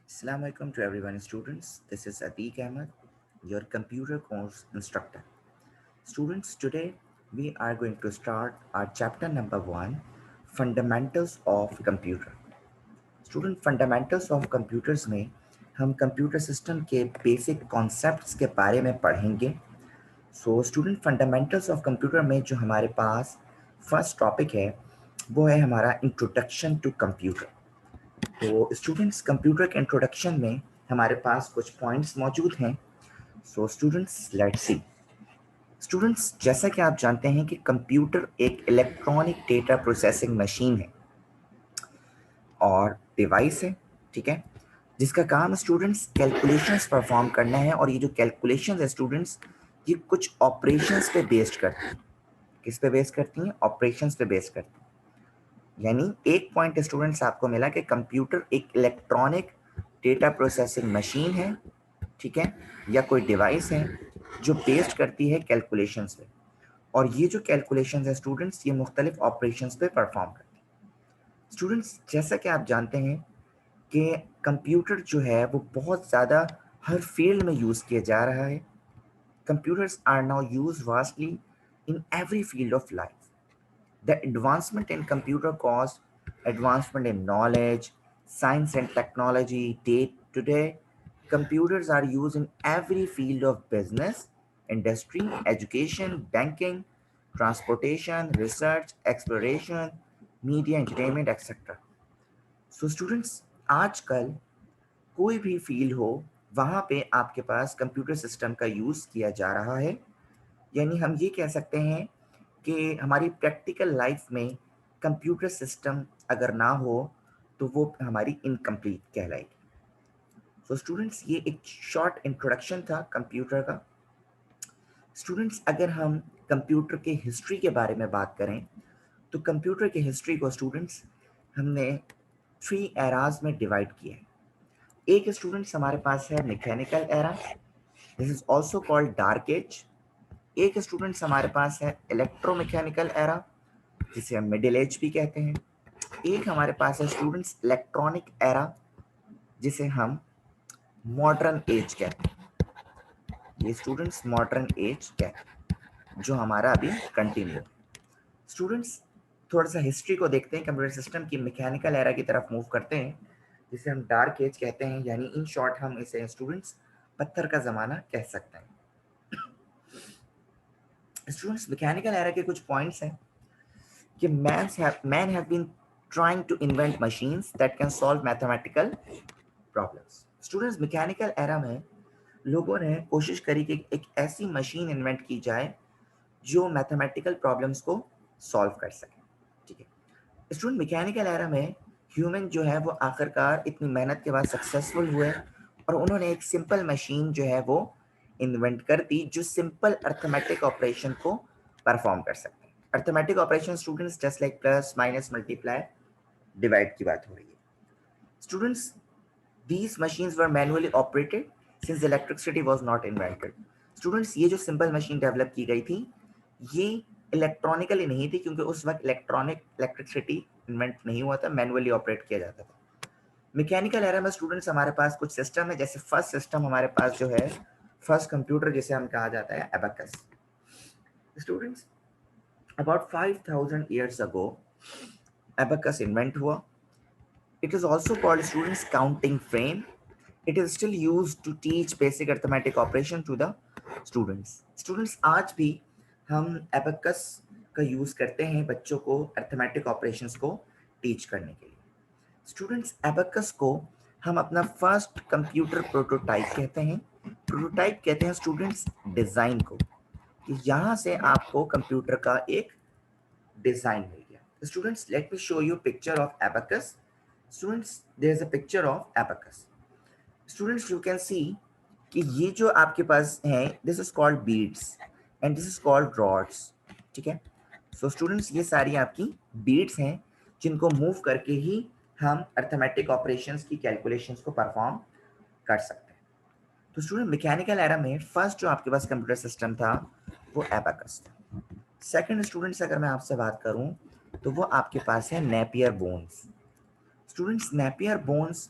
Assalamu alaikum to everyone, students. This is Atiq Ahmed, your computer course instructor. Students, today we are going to start our chapter number 1, Fundamentals of Computer. Student, Fundamentals of Computers में हम computer system के basic concepts के बारे में पढ़ेंगे. So student, fundamentals of computer में जो हमारे पास फर्स्ट टॉपिक है वो है हमारा इंट्रोडक्शन टू कंप्यूटर. तो स्टूडेंट्स, कंप्यूटर के इंट्रोडक्शन में हमारे पास कुछ पॉइंट्स मौजूद हैं. So students, let's see. Students, जैसा कि आप जानते हैं कि कंप्यूटर एक इलेक्ट्रॉनिक डेटा प्रोसेसिंग मशीन है और डिवाइस है, ठीक है, जिसका काम स्टूडेंट्स कैलकुलेशंस परफॉर्म करना है. और ये जो कैलकुलेशंस है स्टूडेंट्स, ये कुछ ऑपरेशंस पे बेस्ड करती हैं. किस पे बेस्ड करती हैं? ऑपरेशंस पे बेस्ड करती हैं. यानी एक पॉइंट स्टूडेंट्स आपको मिला कि कंप्यूटर एक इलेक्ट्रॉनिक डेटा प्रोसेसिंग मशीन है, ठीक है, या कोई डिवाइस है जो बेस्ड करती है कैलकुलेशंस पे. और ये जो कैलकुलेशंस है स्टूडेंट्स, ये मुख्तलिफ ऑपरेशंस पे परफॉर्म करती है. स्टूडेंट्स, जैसा कि आप जानते हैं कि कंप्यूटर जो है वो बहुत ज़्यादा हर फील्ड में यूज़ किया जा रहा है. Computers are now use vastly in every field of life. The advancement in computer caused advancement in knowledge, science and technology. Today, computers are used in every field of business, industry, education, banking, transportation, research, exploration, media, entertainment, etc. So students, आजकल कोई भी field हो वहाँ पे आपके पास computer system का use किया जा रहा है. यानी हम ये कह सकते हैं कि हमारी प्रैक्टिकल लाइफ में कंप्यूटर सिस्टम अगर ना हो तो वो हमारी इनकम्प्लीट कहलाएगी. सो स्टूडेंट्स, ये एक शॉर्ट इंट्रोडक्शन था कंप्यूटर का. स्टूडेंट्स, अगर हम कंप्यूटर के हिस्ट्री के बारे में बात करें तो कंप्यूटर के हिस्ट्री को स्टूडेंट्स हमने 3 एराज में डिवाइड किया है. एक स्टूडेंट्स हमारे पास है mechanical era, this is also called dark age. एक स्टूडेंट्स हमारे पास है इलेक्ट्रोमैकेनिकल एरा, जिसे हम मिडिल एज भी कहते हैं. एक हमारे पास है स्टूडेंट्स इलेक्ट्रॉनिक एरा, जिसे हम मॉडर्न एज कहते हैं. ये स्टूडेंट्स मॉडर्न एज कहते हैं जो हमारा अभी कंटिन्यू. स्टूडेंट्स, थोड़ा सा हिस्ट्री को देखते हैं कंप्यूटर सिस्टम की. मैकेनिकल एरा की तरफ मूव करते हैं जिसे हम डार्क एज कहते हैं. यानी इन शॉर्ट हम इसे स्टूडेंट्स पत्थर का ज़माना कह सकते हैं. स्टूडेंट्स, मैकेनिकल एरा के कुछ पॉइंट्स हैं कि man have been trying to invent machines that can solve mathematical problems. Students, mechanical era में लोगों ने कोशिश करी कि एक ऐसी मशीन इन्वेंट की जाए जो मैथमेटिकल प्रॉब्लम्स को सॉल्व कर सके, ठीक है. स्टूडेंट, मैकेनिकल एरा में ह्यूमन जो है वो आखिरकार इतनी मेहनत के बाद सक्सेसफुल हुए और उन्होंने एक सिंपल मशीन जो है वो इन्वेंट कर दी जो सिंपल अर्थमेटिक ऑपरेशन को परफॉर्म कर सकते हैं. Arithmetic operation students just like plus minus multiply divide की बात हो रही है. Students, these machines were manually operated since electricity was not invented. Students, ये जो सिंपल मशीन डेवलप की गई थी ये इलेक्ट्रॉनिकली नहीं थी क्योंकि उस वक्त इलेक्ट्रिसिटी इन्वेंट नहीं हुआ था, मैनुअली ऑपरेट किया जाता था. मैकेनिकल एरा में स्टूडेंट्स हमारे पास कुछ सिस्टम है. जैसे फर्स्ट सिस्टम हमारे पास जो है, फर्स्ट कंप्यूटर जिसे हम कहा जाता है abacus. Students, about 5000 years ago abacus invent हुआ. It is also called students counting frame. It is still used to teach basic arithmetic operation to the students. Students, आज भी हम abacus का यूज करते हैं बच्चों को अर्थमेटिक ऑपरेशंस को टीच करने के लिए. स्टूडेंट्स, abacus को हम अपना फर्स्ट कंप्यूटर प्रोटोटाइप कहते हैं. प्रोटोटाइप कहते हैं स्टूडेंट्स डिजाइन को, कि यहाँ से आपको कंप्यूटर का एक डिजाइन मिल गया. Students, let me show you picture of abacus. Students, there is a picture of abacus. Students, you can see कि ये जो आपके पास है, this is called beads and this is called rods, ठीक है. So students, ये सारी आपकी beads हैं जिनको मूव करके ही हम अर्थमेटिक ऑपरेशंस की कैलकुलेशंस को परफॉर्म कर सकते हैं. तो स्टूडेंट, मैकेनिकल एरा में फर्स्ट जो आपके पास कंप्यूटर सिस्टम था वो एबेकस था. सेकंड स्टूडेंट्स, अगर मैं आपसे बात करूं तो वो आपके पास है Napier bones. Students, Napier bones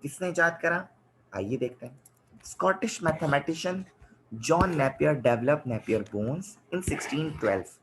किसने इजाद करा, आइए देखते हैं। Scottish mathematician John Napier develop Napier bones in 1612.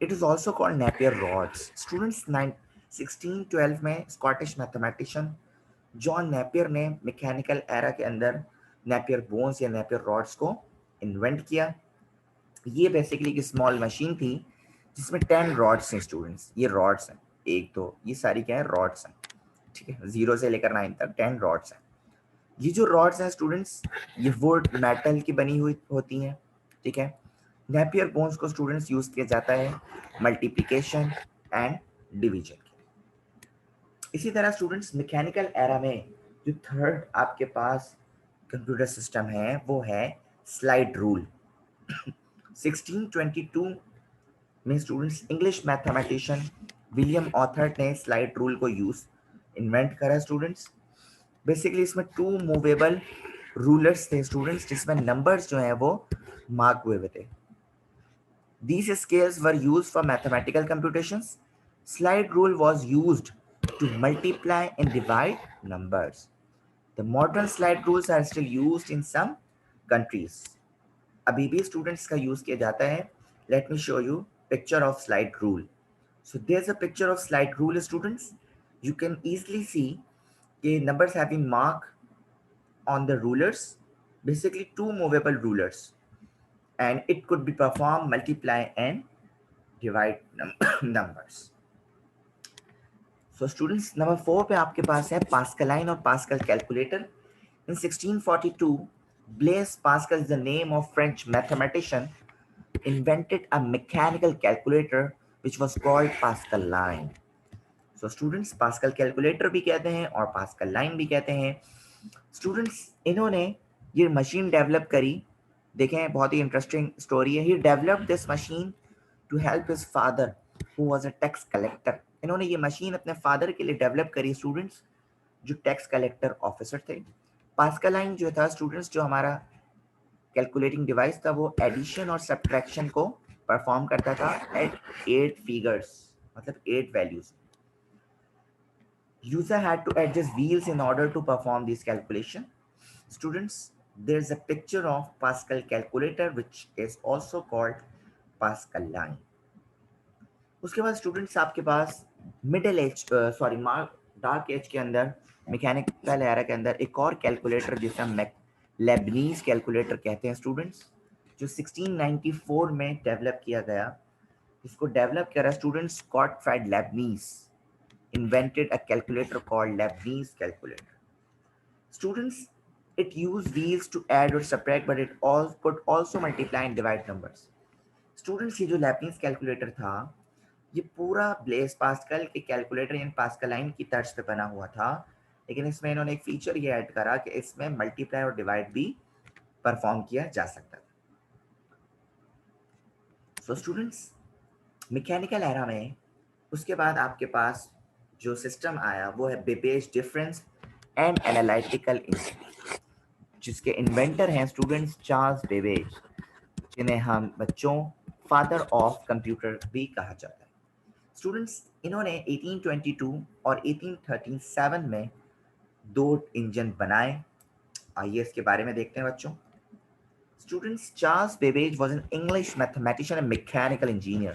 It is also called Napier rods. Students 1612 में स्कॉटिश मैथमेटिशियन जॉन नेपियर ने मैकेनिकल एरा के अंदर नेपियर बोन्स या नेपियर रॉड्स को इन्वेंट किया। ये बेसिकली एक स्मॉल मशीन थी जिसमें 10 रॉड्स हैं स्टूडेंट्स। ये रॉड्स हैं, एक दो, ये सारी क्या है, रॉड्स हैं, ठीक है, 0 से लेकर 9 तक 10 रॉड्स हैं। ये जो रॉड्स हैं स्टूडेंट्स, ये वुड मेटल की बनी हुई होती हैं, ठीक है। नेपियर बोन्स को स्टूडेंट्स यूज किया जाता है मल्टीप्लिकेशन एंड डिवीजन के। इसी तरह स्टूडेंट्स मैकेनिकल एरा में जो थर्ड आपके पास कंप्यूटर सिस्टम है वो है स्लाइड रूल। 1622 में students English mathematician William author ने स्लाइड रूल को इन्वेंट करा स्टूडेंट्स। बेसिकली इसमें 2 मूवेबल रूलर्स थे स्टूडेंट्स, जिसमें नंबर्स जो हैं वो मार्क हुए हुए थे। These scales were used for mathematical computations. Slide rule was used to multiply and divide numbers. The modern slide rules are still used in some countries. अभी भी स्टूडेंट्स का यूज किया जाता है। Let me show you picture of slide rule. So there's a picture of slide rule, students. You can easily see the numbers have been marked on the rulers, basically 2 movable rulers, and it could be performed multiply and divide numbers. So students, number 4 पे आपके पास है Pascaline और pascal calculator. In 1642, Blaise Pascal is the name of French mathematician invented a mechanical calculator which was called Pascal line. So students, pascal calculator भी कहते हैं और pascal line भी कहते हैं। स्टूडेंट्स, इन्होंने ये मशीन डेवलप करी। देखें, बहुत ही इंटरेस्टिंग स्टोरी है। He developed this machine to help his father who was a tax collector. इन्होंने ये मशीन अपने फादर के लिए डेवलप करी स्टूडेंट्स, जो टैक्स कलेक्टर ऑफिसर थे। पास्कल लाइन जो था स्टूडेंट्स, जो हमारा कैलकुलेटिंग डिवाइस था, वो एडिशन और सब्ट्रैक्शन को परफॉर्म करता था एट 8 फिगर्स, मतलब 8 values. User had to adjust wheels in order to perform this calculation. Students, there's a picture of Pascal calculator which is also called Pascal line. उसके बाद students आपके पास middle age sorry dark age के अंदर, mechanical era के अंदर एक और कैलकुलेटर जिसे हम लेबनीज कैलकुलेटर कहते हैं स्टूडेंट्स, जो 1694 में डेवलप किया गया। इसको डेवलप किया students Gottfried Lebanese invented a calculator called Leibniz calculator. Students, it used wheels to add or subtract, but it all could also multiply and divide numbers. Students, ये जो Leibniz calculator था, ये पूरा Blaise Pascal के calculator यानी pascal line की तर्ज पे बना हुआ था, लेकिन इसमें इन्होंने एक फीचर ये ऐड करा कि इसमें मल्टीप्लाई और डिवाइड भी परफॉर्म किया जा सकता था। सो स्टूडेंट्स, मैकेनिकल एरा में उसके बाद आपके पास जो सिस्टम आया वो है Babbage difference and analytical engineering, जिसके इन्वेंटर हैं स्टूडेंट्स चार्ल्स बेबेज, जिन्हें हम बच्चों फादर ऑफ कंप्यूटर भी कहा जाता है। स्टूडेंट्स, इन्होंने 1822 और 1837 में 2 इंजन बनाए। आइए इसके बारे में देखते हैं बच्चों। Students, Charles Babbage was an English mathematician and mechanical engineer.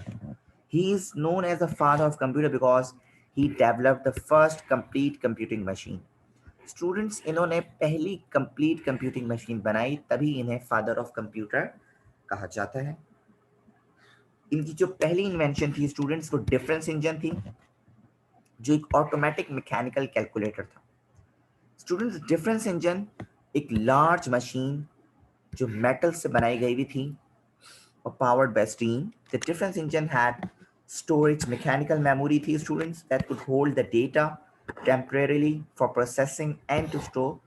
He is known as the father of computer because he developed the first complete computing machine. Students, इन्होंने पहली complete computing machine बनाई, तभी इन्हें father of computer कहा जाता है। इनकी जो पहली इन्वेंशन थी स्टूडेंट्स, वो डिफरेंस इंजन थी, जो एक ऑटोमेटिक मैकेनिकल कैलकुलेटर था। स्टूडेंट्स, डिफरेंस इंजन एक लार्ज मशीन जो मेटल से बनाई गई हुई थी or powered by steam. The difference engine had storage mechanical memory थी students that could hold the data temporarily for processing and to store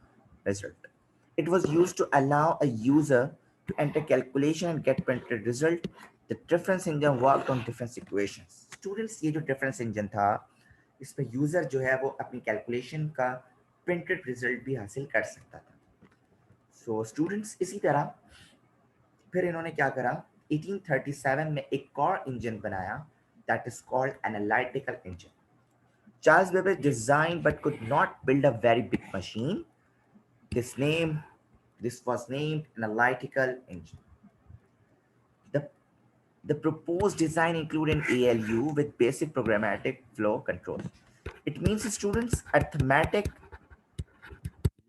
result. It was used to allow a user to enter calculation and get printed result. The difference engine worked on different equations. Students, ये जो difference engine था, इस पे user जो है वो अपनी calculation का प्रिंटेड रिजल्ट भी हासिल कर सकता था। सो स्टूडेंट्स, इसी तरह फिर इन्होंने क्या करा, 1837 में एक और इंजन बनाया that is called analytical engine, Charles Babbage designed but could not build a very big machine. This name, this was named analytical engine. The, the proposed design included an ALU with basic programmatic flow control. It means students arithmetic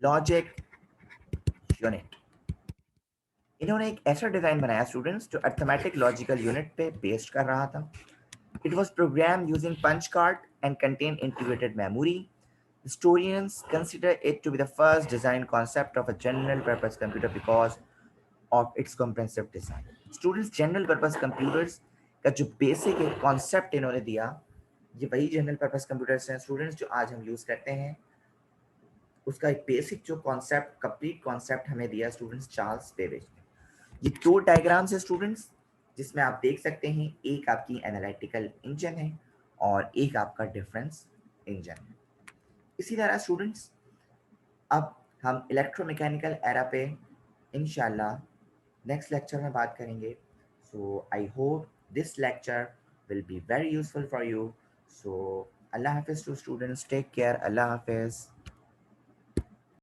logic unit. इन्होंने एक ऐसा design बनाया students जो arithmetic logical unit पे based कर रहा था. It was programmed using punch card and contained integrated memory. Historians consider it to be the first design concept of a general purpose computer because of its comprehensive design. Students general purpose computers का जो basic एक concept इन्होंने दिया, ये वही general purpose computers हैं students जो आज हम यूज करते हैं. उसका एक बेसिक जो कॉन्सेप्ट कंप्लीट कॉन्सेप्ट हमें दिया स्टूडेंट्स चार्ल्स बेबेज ने. ये दो डायग्राम्स है स्टूडेंट्स जिसमें आप देख सकते हैं, एक आपकी एनालिटिकल इंजन है और एक आपका डिफरेंस इंजन है. इसी तरह स्टूडेंट्स अब हम इलेक्ट्रोमैकेनिकल एरा पे इंशाल्लाह नेक्स्ट लेक्चर में बात करेंगे. So I hope this lecture will be very useful for you. So अल्लाह हाफिज़ टू स्टूडेंट्स, टेक केयर, अल्लाह हाफिज़.